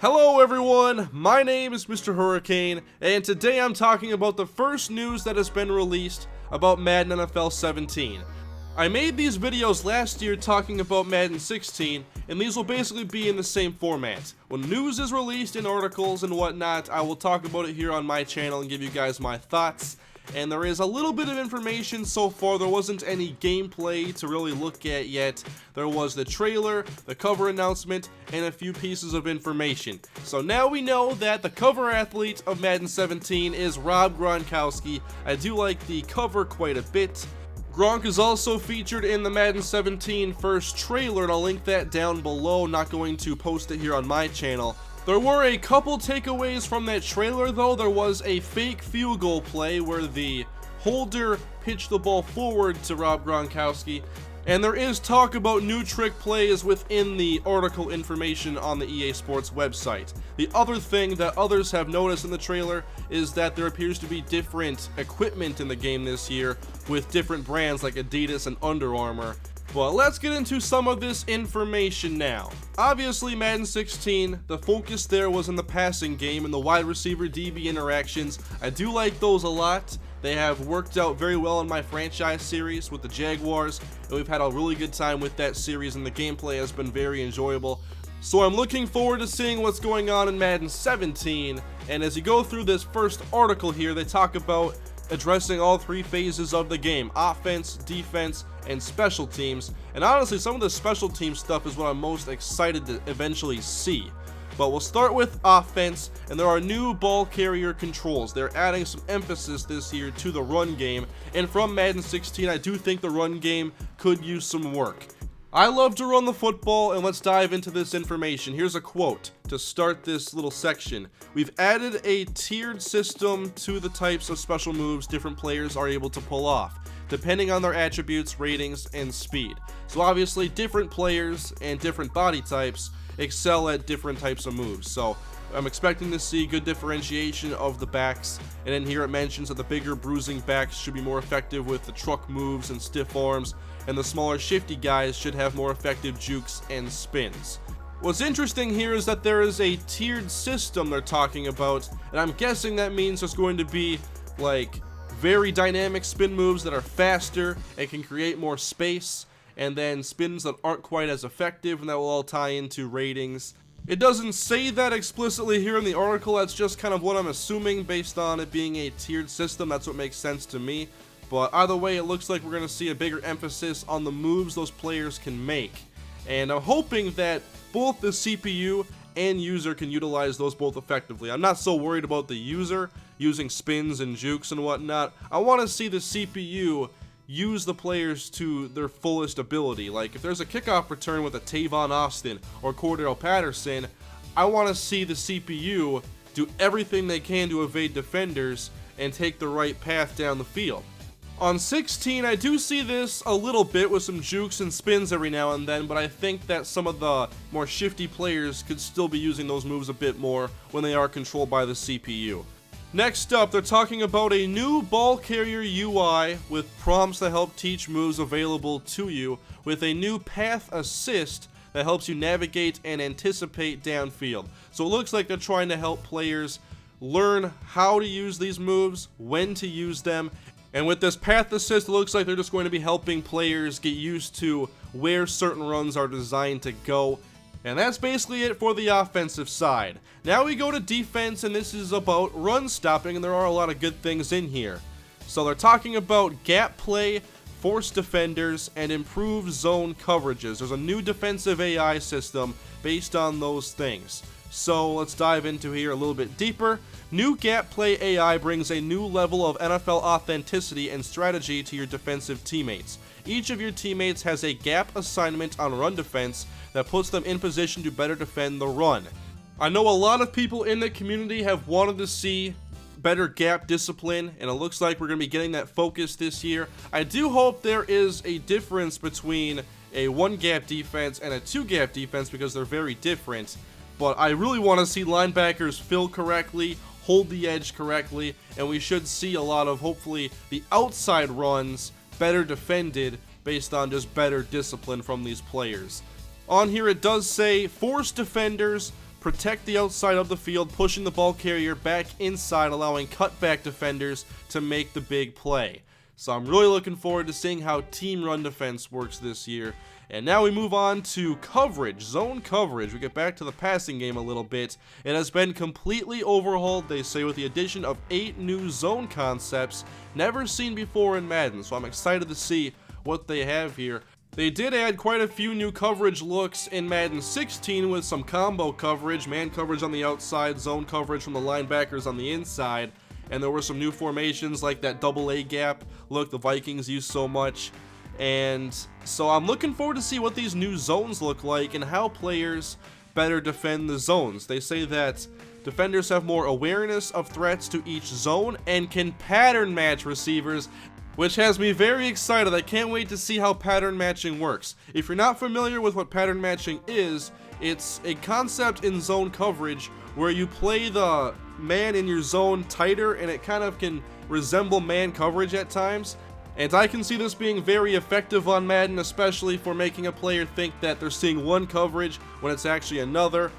Hello everyone, my name is MrHurriicane, and today I'm talking about the first news that has been released about Madden NFL 17. I made these videos last year talking about Madden 16, and these will basically be in the same format. When news is released in articles and whatnot, I will talk about it here on my channel and give you guys my thoughts. And there is a little bit of information so far. There wasn't any gameplay to really look at yet. There was the trailer, the cover announcement, and a few pieces of information. So now we know that the cover athlete of Madden 17 is Rob Gronkowski. I do like the cover quite a bit. Gronk is also featured in the Madden 17 first trailer, and I'll link that down below. Not going to post it here on my channel. There were a couple takeaways from that trailer though. There was a fake field goal play where the holder pitched the ball forward to Rob Gronkowski, and there is talk about new trick plays within the article information on the EA Sports website. The other thing that others have noticed in the trailer is that there appears to be different equipment in the game this year with different brands like Adidas and Under Armour. But let's get into some of this information now. Obviously, Madden 16, the focus there was in the passing game and the wide receiver DB interactions. I do like those a lot. They have worked out very well in my franchise series with the Jaguars, and we've had a really good time with that series, and the gameplay has been very enjoyable. So I'm looking forward to seeing what's going on in Madden 17, and as you go through this first article here, they talk about addressing all three phases of the game: offense, defense, and special teams. And honestly, some of the special team stuff is what I'm most excited to eventually see. But we'll start with offense, and there are new ball carrier controls. They're adding some emphasis this year to the run game, and from Madden 16, I do think the run game could use some work. I love to run the football, and let's dive into this information. Here's a quote to start this little section. We've added a tiered system to the types of special moves different players are able to pull off, depending on their attributes, ratings, and speed. So obviously, different players and different body types excel at different types of moves. So I'm expecting to see good differentiation of the backs, and in here it mentions that the bigger bruising backs should be more effective with the truck moves and stiff arms, and the smaller shifty guys should have more effective jukes and spins. What's interesting here is that there is a tiered system they're talking about, and I'm guessing that means there's going to be like very dynamic spin moves that are faster and can create more space, and then spins that aren't quite as effective, and that will all tie into ratings. It doesn't say that explicitly here in the article. That's just kind of what I'm assuming based on it being a tiered system. That's what makes sense to me. But either way, it looks like we're going to see a bigger emphasis on the moves those players can make. And I'm hoping that both the CPU and user can utilize those both effectively. I'm not so worried about the user using spins and jukes and whatnot. I want to see the CPU use the players to their fullest ability. Like if there's a kickoff return with a Tavon Austin or Cordell Patterson, I want to see the CPU do everything they can to evade defenders and take the right path down the field. On 16, I do see this a little bit with some jukes and spins every now and then, but I think that some of the more shifty players could still be using those moves a bit more when they are controlled by the CPU. Next up, they're talking about a new ball carrier UI with prompts that help teach moves available to you, with a new path assist that helps you navigate and anticipate downfield. So it looks like they're trying to help players learn how to use these moves, when to use them. And with this path assist, it looks like they're just going to be helping players get used to where certain runs are designed to go. And that's basically it for the offensive side. Now we go to defense, and this is about run stopping, and there are a lot of good things in here. So they're talking about gap play, force defenders, and improved zone coverages. There's a new defensive AI system based on those things. So let's dive into here a little bit deeper. New gap play AI brings a new level of NFL authenticity and strategy to your defensive teammates. Each of your teammates has a gap assignment on run defense that puts them in position to better defend the run. I know a lot of people in the community have wanted to see better gap discipline, and it looks like we're going to be getting that focus this year. I do hope there is a difference between a one gap defense and a two gap defense because they're very different. But I really want to see linebackers fill correctly, hold the edge correctly, and we should see a lot of, hopefully, the outside runs better defended based on just better discipline from these players. On here it does say force defenders protect the outside of the field, pushing the ball carrier back inside, allowing cutback defenders to make the big play. So I'm really looking forward to seeing how team run defense works this year. And now we move on to coverage, zone coverage. We get back to the passing game a little bit. It has been completely overhauled, they say, with the addition of 8 new zone concepts never seen before in Madden. So I'm excited to see what they have here. They did add quite a few new coverage looks in Madden 16 with some combo coverage, man coverage on the outside, zone coverage from the linebackers on the inside. And there were some new formations like that double A gap look the Vikings use so much. And so I'm looking forward to see what these new zones look like and how players better defend the zones. They say that defenders have more awareness of threats to each zone and can pattern match receivers, which has me very excited. I can't wait to see how pattern matching works. If you're not familiar with what pattern matching is, it's a concept in zone coverage where you play the man in your zone tighter and it kind of can resemble man coverage at times. And I can see this being very effective on Madden, especially for making a player think that they're seeing one coverage when it's actually another.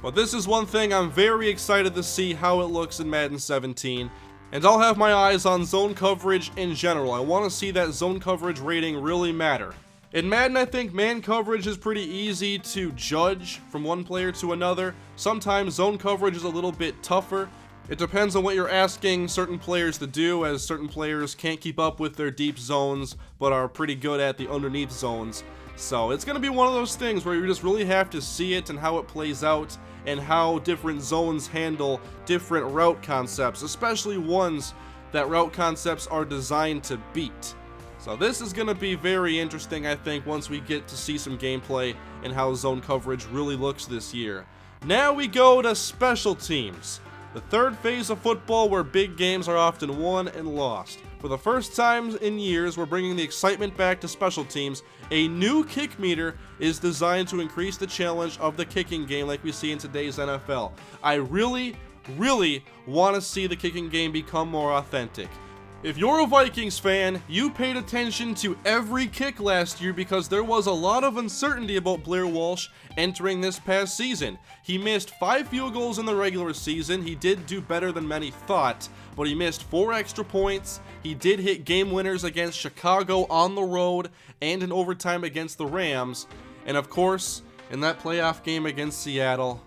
But this is one thing I'm very excited to see how it looks in Madden 17. And I'll have my eyes on zone coverage in general. I want to see that zone coverage rating really matter. In Madden, I think man coverage is pretty easy to judge from one player to another. Sometimes zone coverage is a little bit tougher. It depends on what you're asking certain players to do, as certain players can't keep up with their deep zones, but are pretty good at the underneath zones. So it's going to be one of those things where you just really have to see it and how it plays out, and how different zones handle different route concepts, especially ones that route concepts are designed to beat. So this is going to be very interesting, I think, once we get to see some gameplay and how zone coverage really looks this year. Now we go to special teams. The third phase of football where big games are often won and lost. For the first time in years, we're bringing the excitement back to special teams. A new kick meter is designed to increase the challenge of the kicking game like we see in today's NFL. I really want to see the kicking game become more authentic. If you're a Vikings fan, you paid attention to every kick last year because there was a lot of uncertainty about Blair Walsh entering this past season. He missed 5 field goals in the regular season. He did do better than many thought, but he missed 4 extra points. He did hit game winners against Chicago on the road and in overtime against the Rams. And of course, in that playoff game against Seattle,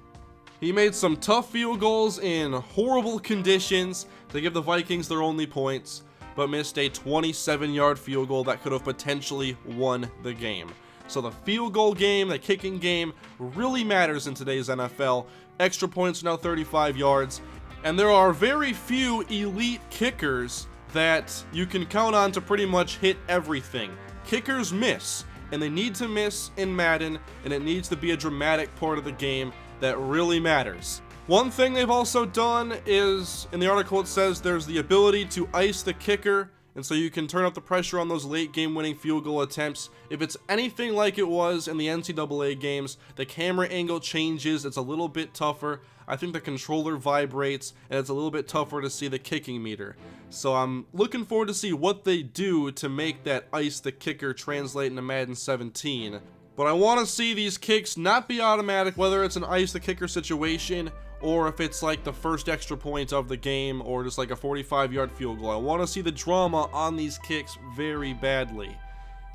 he made some tough field goals in horrible conditions to give the Vikings their only points, but missed a 27-yard field goal that could have potentially won the game. So the field goal game, the kicking game, really matters in today's NFL. Extra points are now 35 yards, and there are very few elite kickers that you can count on to pretty much hit everything. Kickers miss, and they need to miss in Madden, and it needs to be a dramatic part of the game that really matters. One thing they've also done is, in the article it says there's the ability to ice the kicker, and so you can turn up the pressure on those late game winning field goal attempts. If it's anything like it was in the NCAA games, the camera angle changes, it's a little bit tougher. I think the controller vibrates, and it's a little bit tougher to see the kicking meter. So I'm looking forward to see what they do to make that ice the kicker translate into Madden 17. But I want to see these kicks not be automatic, whether it's an ice the kicker situation or if it's like the first extra point of the game or just like a 45-yard field goal. I want to see the drama on these kicks very badly.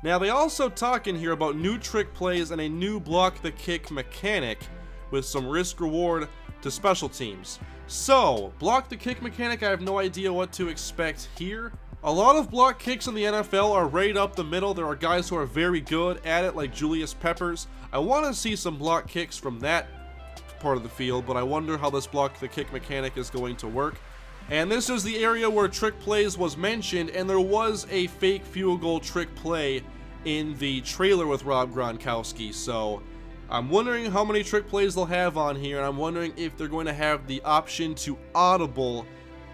Now they also talk in here about new trick plays and a new block the kick mechanic with some risk reward to special teams. So, block the kick mechanic, I have no idea what to expect here. A lot of block kicks in the NFL are right up the middle. There are guys who are very good at it, like Julius Peppers. I want to see some block kicks from that part of the field, but I wonder how this block the kick mechanic is going to work. And this is the area where trick plays was mentioned, and there was a fake field goal trick play in the trailer with Rob Gronkowski. So I'm wondering how many trick plays they'll have on here, and I'm wondering if they're going to have the option to audible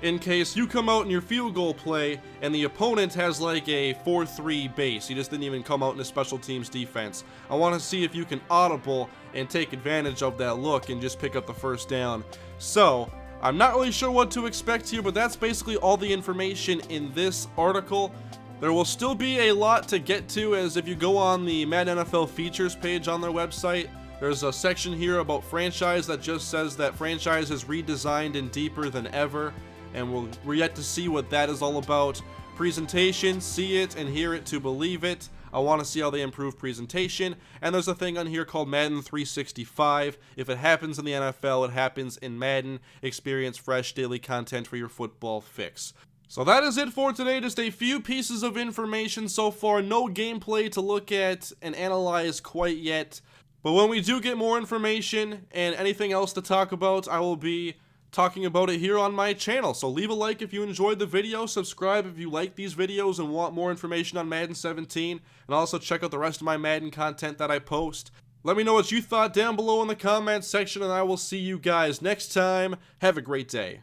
in case you come out in your field goal play and the opponent has like a 4-3 base. He just didn't even come out in a special teams defense. I want to see if you can audible and take advantage of that look and just pick up the first down. So I'm not really sure what to expect here, but that's basically all the information in this article. There will still be a lot to get to, as if you go on the Madden NFL features page on their website, There's a section here about franchise that just says that franchise is redesigned and deeper than ever, and we're yet to see what that is all about. Presentation, see it and hear it to believe it. I want to see how they improve presentation. And there's a thing on here called Madden 365. If it happens in the NFL, it happens in Madden. Experience fresh daily content for your football fix. So that is it for today. Just a few pieces of information so far. No gameplay to look at and analyze quite yet. But when we do get more information and anything else to talk about, I will be talking about it here on my channel. So leave a like if you enjoyed the video, subscribe if you like these videos and want more information on Madden 17, and also check out the rest of my Madden content that I post. Let me know what you thought down below in the comments section, and I will see you guys next time. Have a great day.